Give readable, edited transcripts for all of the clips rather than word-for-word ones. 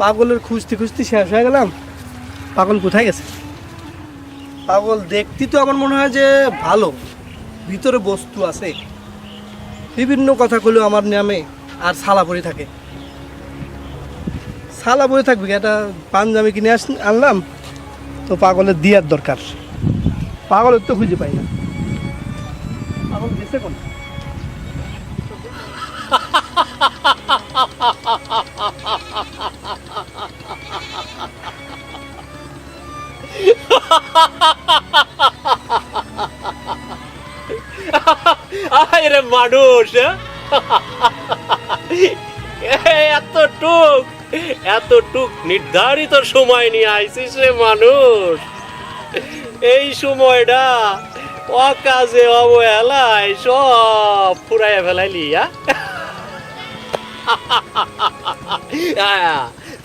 পাগলের খুঁজতে খুঁজতে শেষ হয়ে গেলাম। পাগল কোথায় গেছে? পাগল দেখতে তো আমার মনে হয় যে ভালো, ভিতরে বস্তু আছে। বিভিন্ন কথা কইলেও আমার নামে আর ছালা পরে থাকে। ছালা পরে থাকবে কি? একটা পাঞ্জাবি কিনে আনলাম, তো পাগলের দিয়ার দরকার। পাগলের তো খুঁজে পাই না। পাগল গেছে কোন? আরে মানুষ এতটুক এতটুক নির্ধারিত সময় নিয়ে আইছিস রে মানুষ। এই সময়টা অকাজে অবহেলায় সব ফুরাইয়া ফেলাইলি।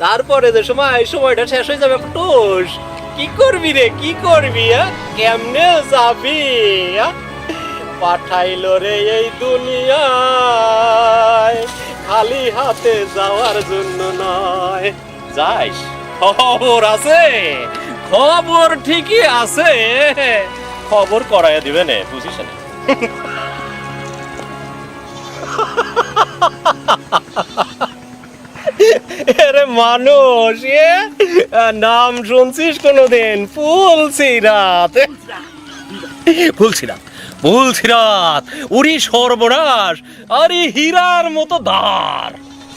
তারপরে যে সময়টা শেষ হয়ে যাবে টুস, কি করবি রে, কি করবি? কেমনে যাবি? পাঠাইলো রে এই দুনিয়ায় খালি হাতে যাওয়ার জন্য নয়। যাইস, খবর আছে, খবর ঠিকই আছে, খবর করাইয়া দিবে না, বুঝিস না? আরে মানুষ, নাম শুনছিস কোনোদিন? ফুলসিরাত, ফুলসিরাত, ফুলসিরাত, উড়ি সর্বনাশ। আরে হীরার মতো ধার,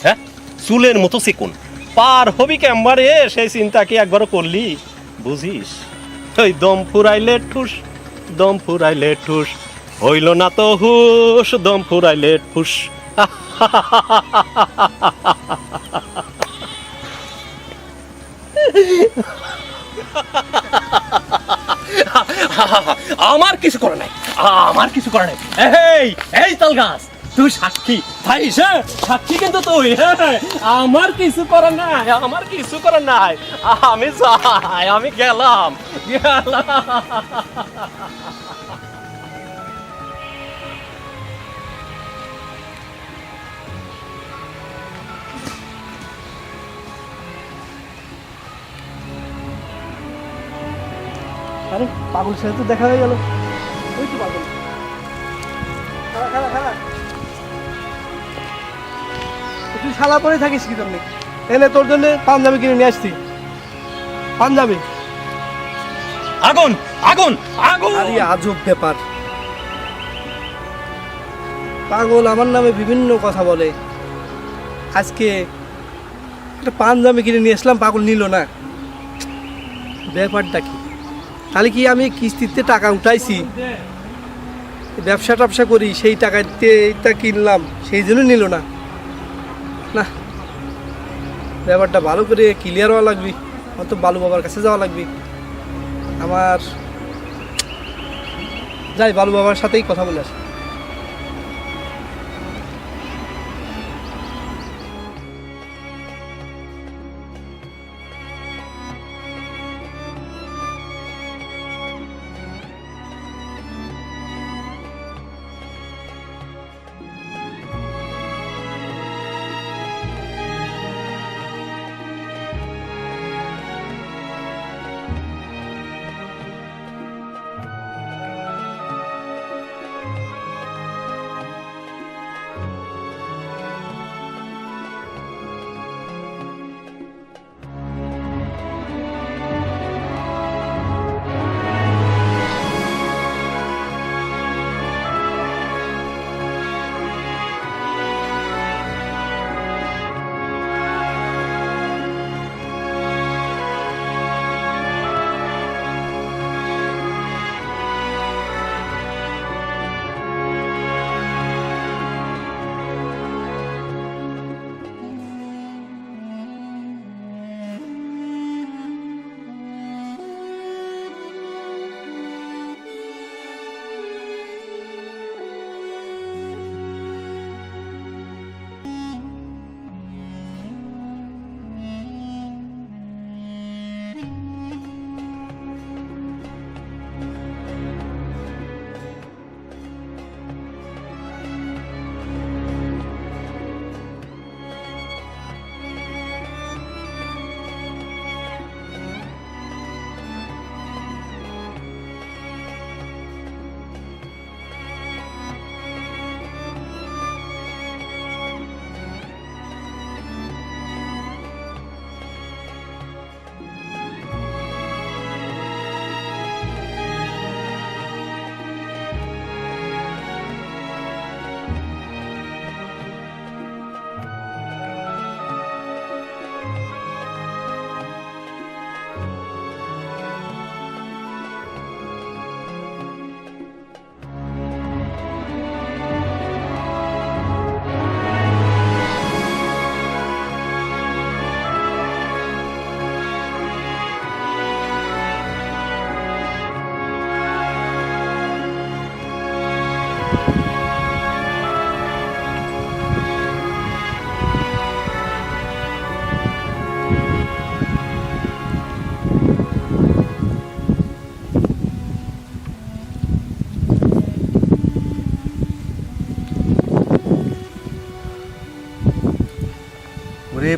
হ্যাঁ, চুলের মতো চিকুন, পার হবি কেমবারে সেই চিন্তা কি একবারও করলি? বুঝিস, ওই দম ফুরাইলে ঠুস, দম ফুরাইলে ঠুস, হইল না তো হুশ, দম ফুরাইলে ঠুস। আমার কিছু করে নাই, আমার কিছু করে নাই। এই এই তাল গাছ, তুই সাক্ষী ভাইস, সাক্ষী কিন্তু তুই। আমার কিছু করে নাই, আমার কিছু করে নাই। আমি যাই, আমি গেলাম, গেলাম। আরে পাগলের সাথে তো দেখা হয়ে গেল। ওই তো পাগল। খালা খালা খালা, তুই শালা পরে থাকিস কি জন্য? এনে তোর জন্য পাঞ্জাবি কিনে নিয়ে আসছি। পাঞ্জাবি। আগুন আগুন আগুন! আরে আজব ব্যাপার। পাগল আমার নামে বিভিন্ন কথা বলে। আজকে একটা পাঞ্জাবি কিনে নিয়ে আসলাম, পাগল নিল না। ব্যাপারটা কি? তাহলে কি আমি কিস্তিতে টাকা উঠাইছি, ব্যবসা ট্যাবসা করি, সেই টাকাতে এইটা কিনলাম, সেই জন্য নিল না? না, ব্যাপারটা ভালো করে ক্লিয়ার হওয়া লাগবে। হয়তো বালু বাবার কাছে যাওয়া লাগবে আমার। যাই, বালু বাবার সাথেই কথা বলে আসি।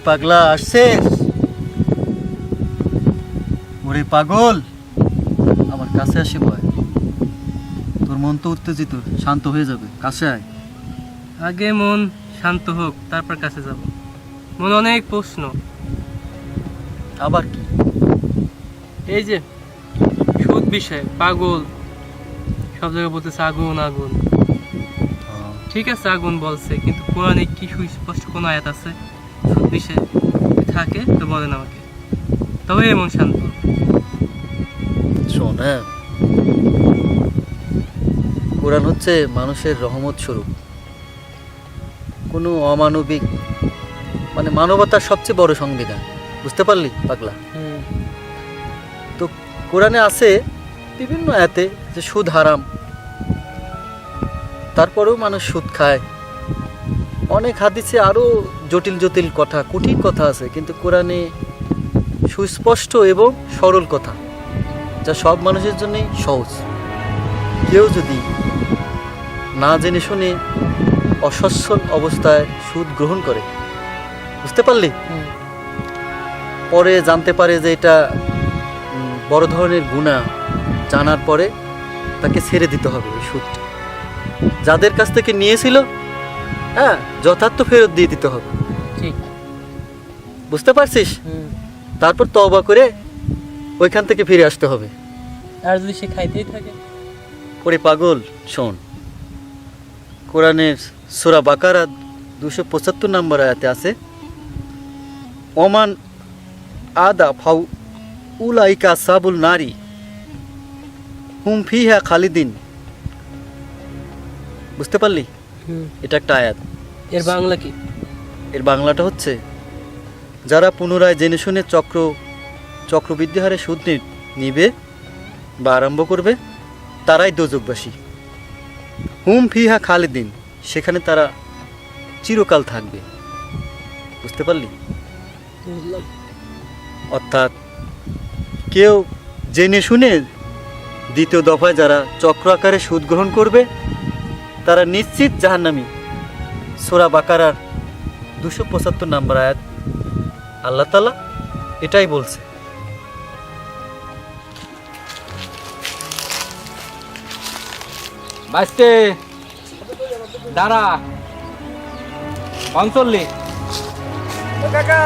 পাগলা আসছিস? ওরে পাগল, আমার কাছে আসে বয়। তোর মন তো উত্তেজিত, শান্ত হয়ে যাবে, কাছে আয়। আগে মন শান্ত হোক, তারপর কাছে যাব। মন অনেক প্রশ্ন। আবার কি? এই যে সুদ বিষয়, পাগল সব জায়গায় বলতেছে আগুন আগুন। ঠিক আছে আগুন বলছে, কিন্তু কোরআনে কি সুস্পষ্ট কোন আয়াত আছে সুদ বিষয়ে থাকে তো বলেন আমাকে, তবে এমন শান্ত। শোন, হ্যাঁ, কোরআন হচ্ছে মানুষের রহমত স্বরূপ, কোনো অমানবিক, মানে মানবতার সবচেয়ে বড় সংবিধান। বুঝতে পারলি পাগলা? তো কোরআনে আছে বিভিন্ন আয়াতে যে সুদ হারাম, তারপরেও মানুষ সুদ খায়। অনেক হাদিসে আরও জটিল জটিল কথা, কঠিন কথা আছে, কিন্তু কোরআনে সুস্পষ্ট এবং সরল কথা, যা সব মানুষের জন্যই সহজ। কেউ যদি না জেনে শুনে অসচ্ছল অবস্থায় সুদ গ্রহণ করে, বুঝতে পারলি, পরে জানতে পারে যে এটা বড় ধরনের গুনাহ, জানার পরে তাকে ছেড়ে দিতে হবে ওই সুদটা। যাদের কাছ থেকে নিয়েছিল, হ্যাঁ, যথার্থ ফেরত দিয়ে দিতে হবে। ঠিক, বুঝতে পারছিস? তারপর তওবা করে ওইখান থেকে ফিরে আসতে হবে। আর যদি সে খাইতেই থাকে? ওরে পাগল, শোন, কোরআনের সূরা বাকারা 275 নম্বর আয়াতে আছে, ওমান আদা ফাউ উলাইকা সাবুল নারী হুম ফিহা খালিদিন। বুঝতে পারলি? এটা একটা আয়াত। এর বাংলা কি? এর বাংলাটা হচ্ছে, যারা পুনরায় জেনে শুনে চক্রবৃদ্ধি হারে সুদ নিবে বা আরম্ভ করবে, তারাই দোজকবাসী। হুম ফিহা খালিদিন, সেখানে তারা চিরকাল থাকবে। বুঝতে পারলি? অর্থাৎ কেউ জেনে শুনে দ্বিতীয় দফায় যারা চক্র আকারে সুদ গ্রহণ করবে, তারা নিশ্চিত জাহান্নামী। সূরা বাকারার 275 নম্বর আয়াত আল্লাহ তাআলা এটাই বলছে। বাইস্তে দাঁড়া অঞ্চল্লি কাকা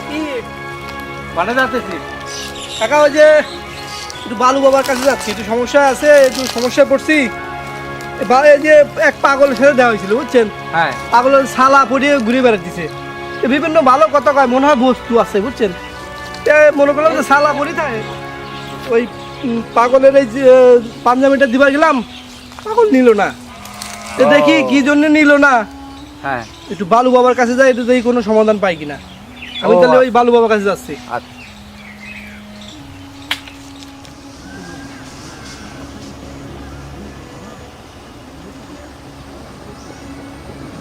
কি মানে যাচ্ছি কাকা, ওই যে একটু বালু বাবার কাছে যাচ্ছি, একটু সমস্যা আছে, একটু সমস্যায় পড়ছি। এই যে এক পাগলের সাথে দেওয়া হয়েছিল, বুঝছেন? হ্যাঁ, পাগলের ছালা পরিয়ে ঘুরে বেড়াতেছে, বিভিন্ন ভালো কথা কয়, মনে হয় বস্তু আছে, বুঝছেন? মনে করলাম যে ছালা পরি থাকে, ওই পাগলের এই যে পাঞ্জাবিটা দিবার গেলাম, পাগল নিল না। দেখি কি জন্য নিল না। হ্যাঁ, একটু বালু বাবার কাছে যাই, একটু দেখি কোনো সমাধান পাই কিনা। আমি তাহলে ওই বালু বাবার কাছে যাচ্ছি।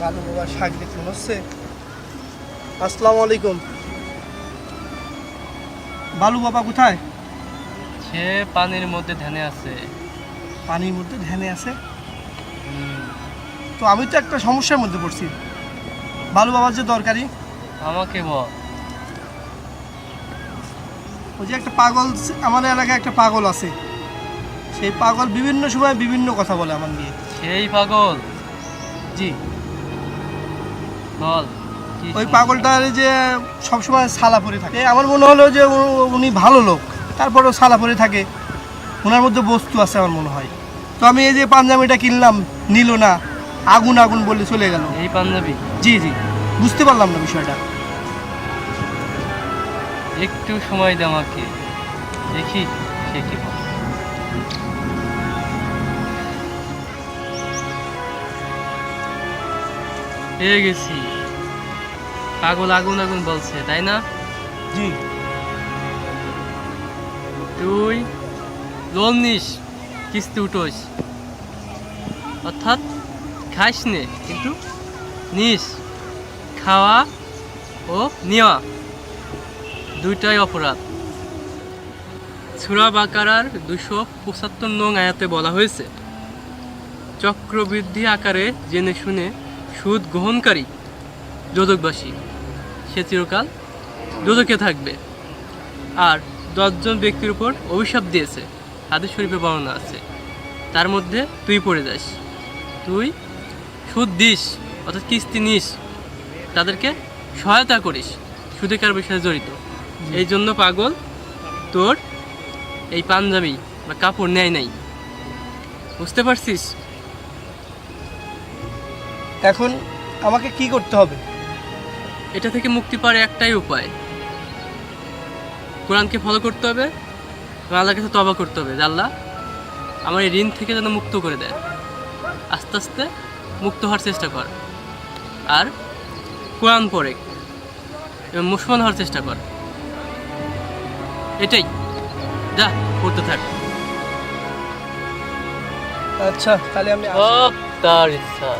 বালু বাবার শাক দেখুন হচ্ছে। আসসালামু আলাইকুম। বালু বাবা কোথায়? সে পানির মধ্যে ধ্যানে আছে। পানির মধ্যে ধ্যানে আছে? তো আমি তো একটা সমস্যার মধ্যে পড়ছি। বালু বাবার যে দরকারি, আমাকে বল। ওই যে একটা পাগল, আমাদের এলাকায় একটা পাগল আছে, সেই পাগল বিভিন্ন সময় বিভিন্ন কথা বলে আমার নিয়ে। সেই পাগল? জি। বল। ওই পাগলটার যে সবসময় ছালা পরে থাকে, আমার মনে হলো যে উনি ভালো লোক, তারপরেও ছালা পরে থাকে, ওনার মধ্যে বস্তু আছে আমার মনে হয়। তো আমি এই যে পাঞ্জাবিটা কিনলাম, নিল না, আগুন আগুন বলে চলে গেল। এই পাঞ্জাবি? জি জি, বুঝতে পারলাম না বিষয়টা। একটু সময় দে আমাকে, দেখি সে কি বলে। পেয়ে গেছি, পাগল আগুন আগুন বলছে, তাই না? জি। তুই লোন নিস, কিস্তি উঠোস, অর্থাৎ খাইস নে, কিন্তু নিস। খাওয়া ও নেওয়া দুইটাই অপরাধ। সূরা বাকারার 275 নং আয়াতে বলা হয়েছে, চক্রবৃদ্ধি আকারে জেনে শুনে সুদ গ্রহণকারী দোজখবাসী। সে চিরকাল দোজখে থাকবে। আর 10 জন ব্যক্তির উপর অভিশাপ দিয়েছে, হাদিস শরীফে বর্ণনা আছে, তার মধ্যে তুই পড়ে যাস। তুই সুদ দিস অর্থাৎ কিস্তি নিস, তাদেরকে সহায়তা করিস সুদের বিষয়ে জড়িত। এই জন্য পাগল তোর এই পাঞ্জাবি বা কাপড় নেয় নাই, বুঝতে পারছিস? এখন আমাকে কি করতে হবে? এটা থেকে মুক্তি পাওয়ার একটাই উপায়, কোরআনকে ফলো করতে হবে এবং আল্লাহর কাছে তওবা করতে হবে যে আল্লাহ আমার এই ঋণ থেকে যেন মুক্ত করে দেয়। আস্তে আস্তে মুক্ত হওয়ার চেষ্টা কর, আর কোরআন পড়ে এবং মুসলমান হওয়ার চেষ্টা কর। এটাই, যা করতে থাক। আচ্ছা, তাহলে আমি সব তার ইচ্ছা।